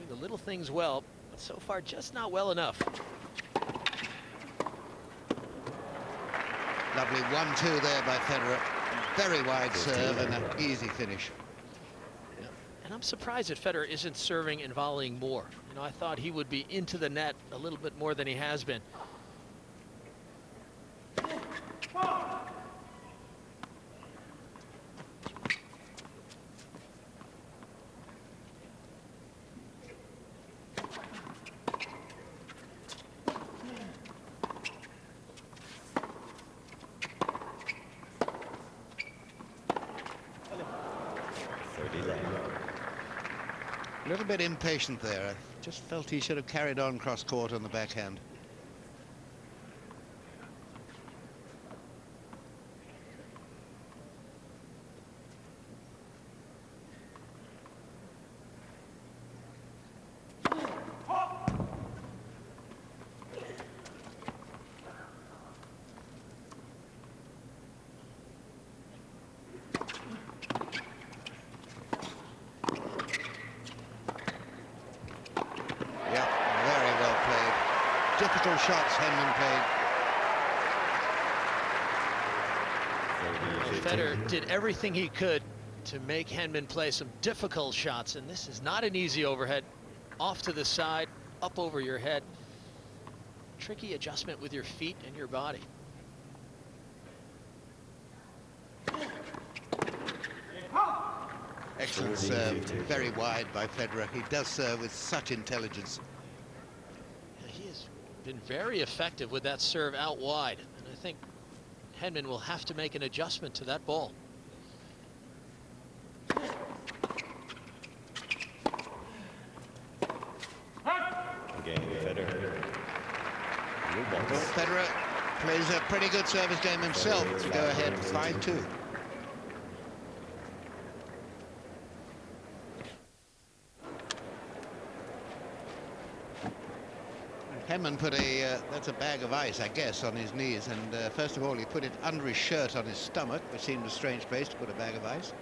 doing the little things well, but so far just not well enough. Lovely 1-2 there by Federer. Very wide serve and an easy finish. Yeah. And I'm surprised that Federer isn't serving and volleying more. You know, I thought he would be into the net a little bit more than he has been. A little bit impatient there. I just felt he should have carried on cross-court on the backhand. Difficult shots Henman played. Federer did everything he could to make Henman play some difficult shots, and this is not an easy overhead. Off to the side, up over your head. Tricky adjustment with your feet and your body. Excellent serve, very wide by Federer. He does serve with such intelligence. Been very effective with that serve out wide, and I think Henman will have to make an adjustment to that ball. Federer plays a pretty good service game himself to go ahead 5-2. Henman put that's a bag of ice, I guess, on his knees, and first of all he put it under his shirt on his stomach, which seemed a strange place to put a bag of ice.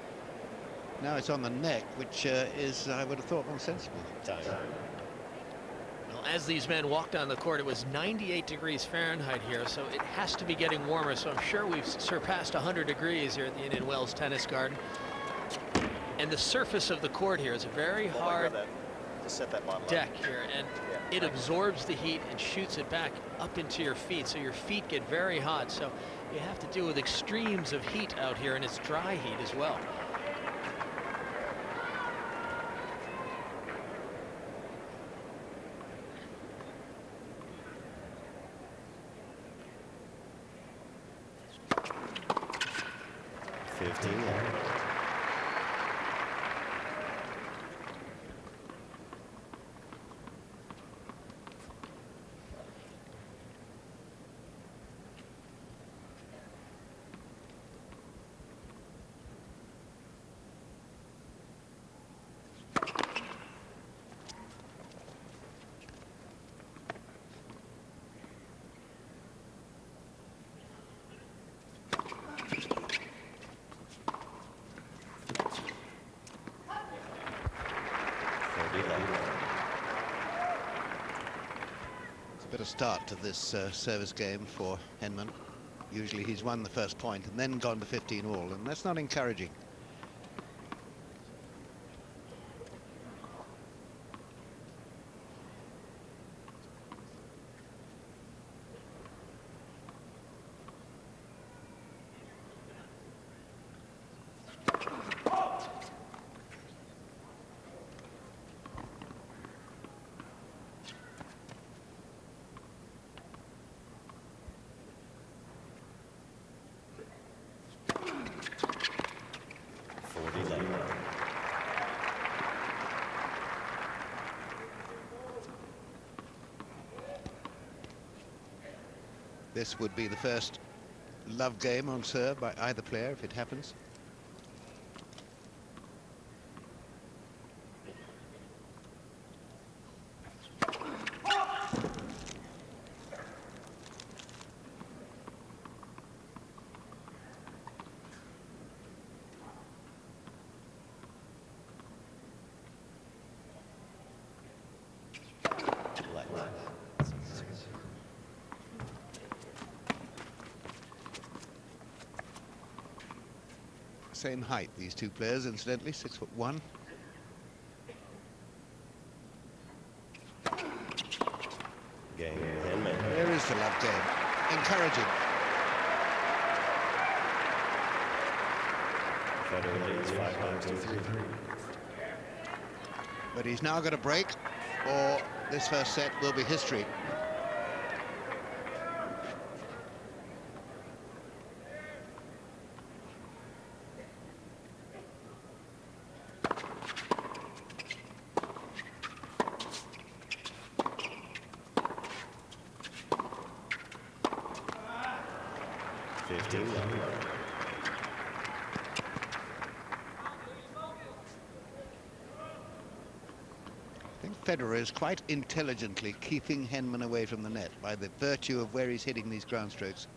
Now it's on the neck, which is, I would have thought, more sensible. Well, as these men walked on the court, it was 98 degrees Fahrenheit here, so it has to be getting warmer, so I'm sure we've surpassed 100 degrees here at the Indian Wells Tennis Garden. And the surface of the court here is a very hard deck here, and it absorbs the heat and shoots it back up into your feet, so your feet get very hot. So you have to deal with extremes of heat out here, and it's dry heat as well. It's a bit of start to this service game for Henman. Usually he's won the first point and then gone to 15 all, and that's not encouraging. This would be the first love game on serve by either player if it happens. Same height, these two players, incidentally, 6'1". Game, henman. There is the love game. Encouraging. Federer leads 5-3. But he's now got a break, or this first set will be history. I think Federer is quite intelligently keeping Henman away from the net by the virtue of where he's hitting these ground strokes.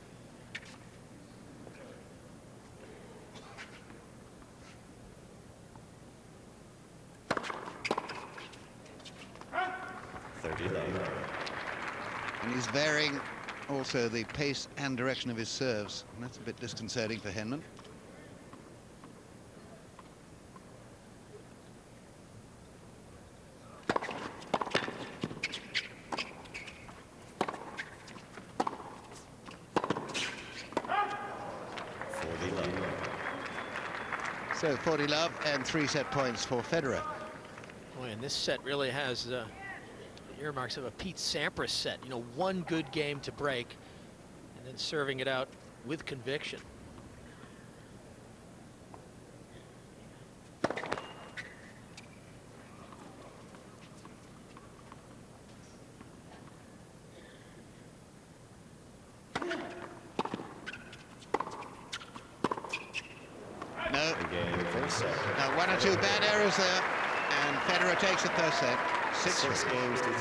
And he's varying also the pace and direction of his serves, and that's a bit disconcerting for Henman. So 40 love and 3 set points for Federer. Boy, and this set really has the earmarks of a Pete Sampras set. You know, one good game to break, and then serving it out with conviction. No. Now, 1 or 2 bad errors there, and Federer takes the first set. 6 games to 3.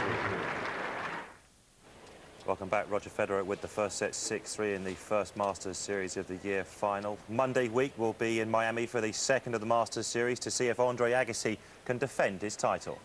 Welcome back, Roger Federer with the first set 6-3 in the first Masters Series of the year final. Monday week will be in Miami for the second of the Masters Series to see if Andre Agassi can defend his title.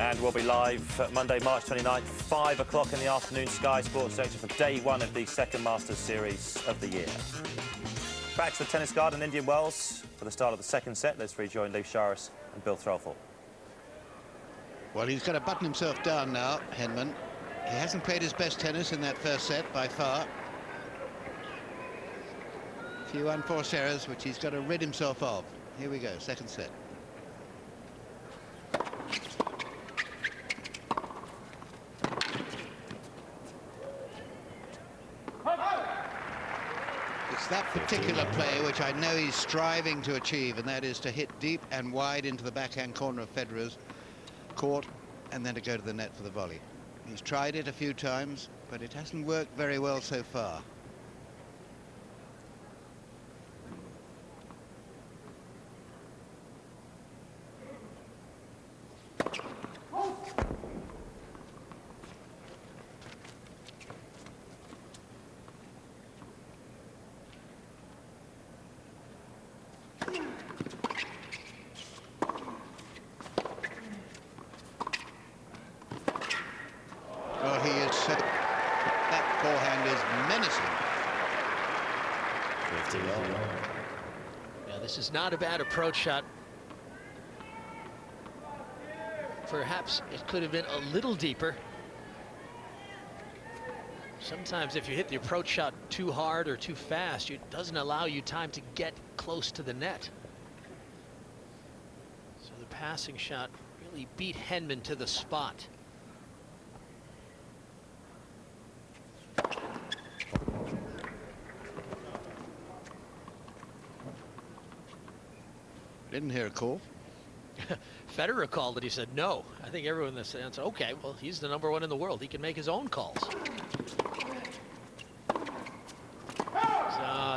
And we'll be live Monday, March 29th, 5 o'clock in the afternoon, Sky Sports section for day 1 of the second Masters Series of the year. Back to the tennis garden in Indian Wells for the start of the second set. Let's rejoin Lee Sharis and Bill Threlfall. Well, he's got to button himself down now, Henman. He hasn't played his best tennis in that first set by far. A few unforced errors, which he's got to rid himself of. Here we go, second set. It's that particular play which I know he's striving to achieve, and that is to hit deep and wide into the backhand corner of Federer's court and then to go to the net for the volley. He's tried it a few times, but it hasn't worked very well so far. Well, he is so... That forehand is menacing. Yeah, this is not a bad approach shot. Perhaps it could have been a little deeper. Sometimes if you hit the approach shot too hard or too fast, it doesn't allow you time to get close to the net. So the passing shot really beat Henman to the spot. Didn't hear a call. Federer called it. He said no. I think everyone in the stands said, okay, well, he's the #1 in the world. He can make his own calls. So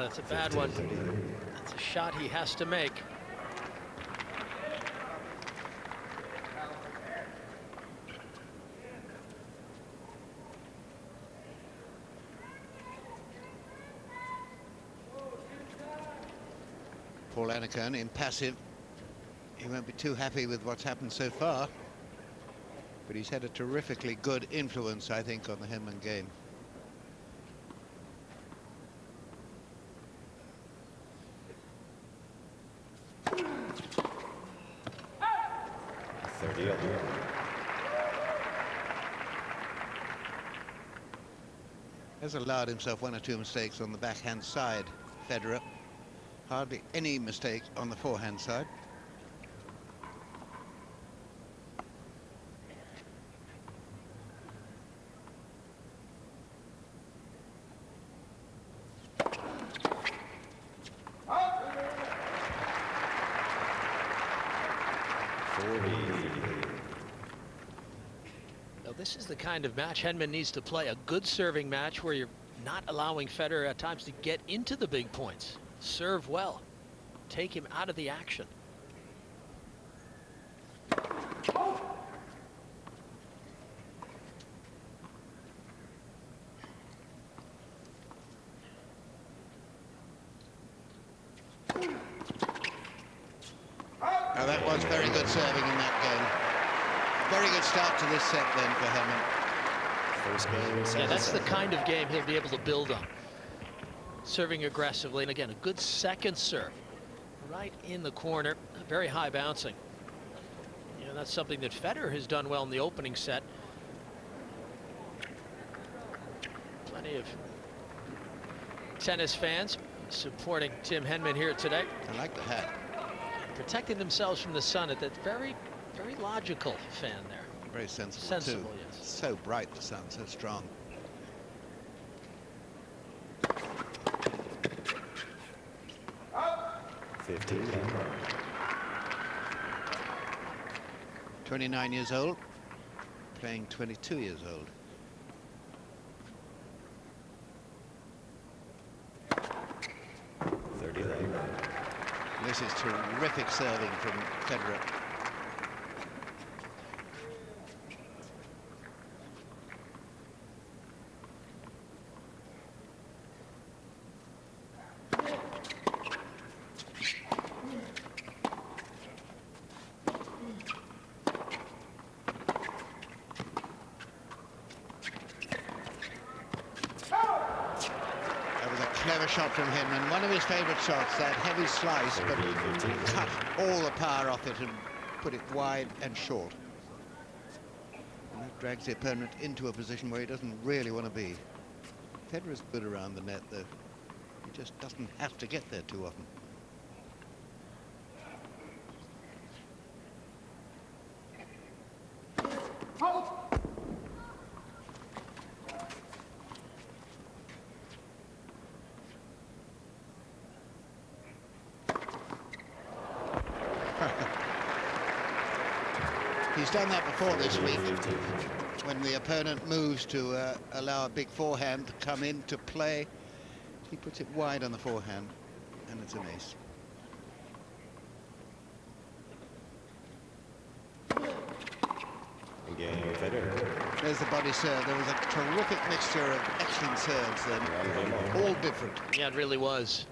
that's a bad one. That's a shot he has to make. Paul Annacone impassive. He won't be too happy with what's happened so far, but he's had a terrifically good influence, I think, on the Henman game. Has allowed himself 1 or 2 mistakes on the backhand side, Federer. Hardly any mistake on the forehand side. Now, this is the kind of match Henman needs to play, a good serving match where you're not allowing Federer at times to get into the big points. Serve well. Take him out of the action. Now that was very good serving in that game. Very good start to this set then for Henman. First game, Yeah, that's the kind of game he'll be able to build on. Serving aggressively, and again, a good second serve. Right in the corner, very high bouncing. You know, that's something that Federer has done well in the opening set. Plenty of tennis fans supporting Tim Henman here today. I like the hat. Protecting themselves from the sun at that very logical fan there. Very sensible, Sensible, too. yes. So bright, the sun, so strong. $15. 29 years old, playing 22 years old. This is terrific serving from Federer. Clever shot from Henman. One of his favourite shots, that heavy slice, but cut all the power off it and put it wide and short. And that drags the opponent into a position where he doesn't really want to be. Federer's good around the net, though. He just doesn't have to get there too often. He's done that before this week, when the opponent moves to allow a big forehand to come into play. He puts it wide on the forehand, and it's an ace. Game, Federer. There's the body serve. There was a terrific mixture of excellent serves then, all different. Yeah, it really was.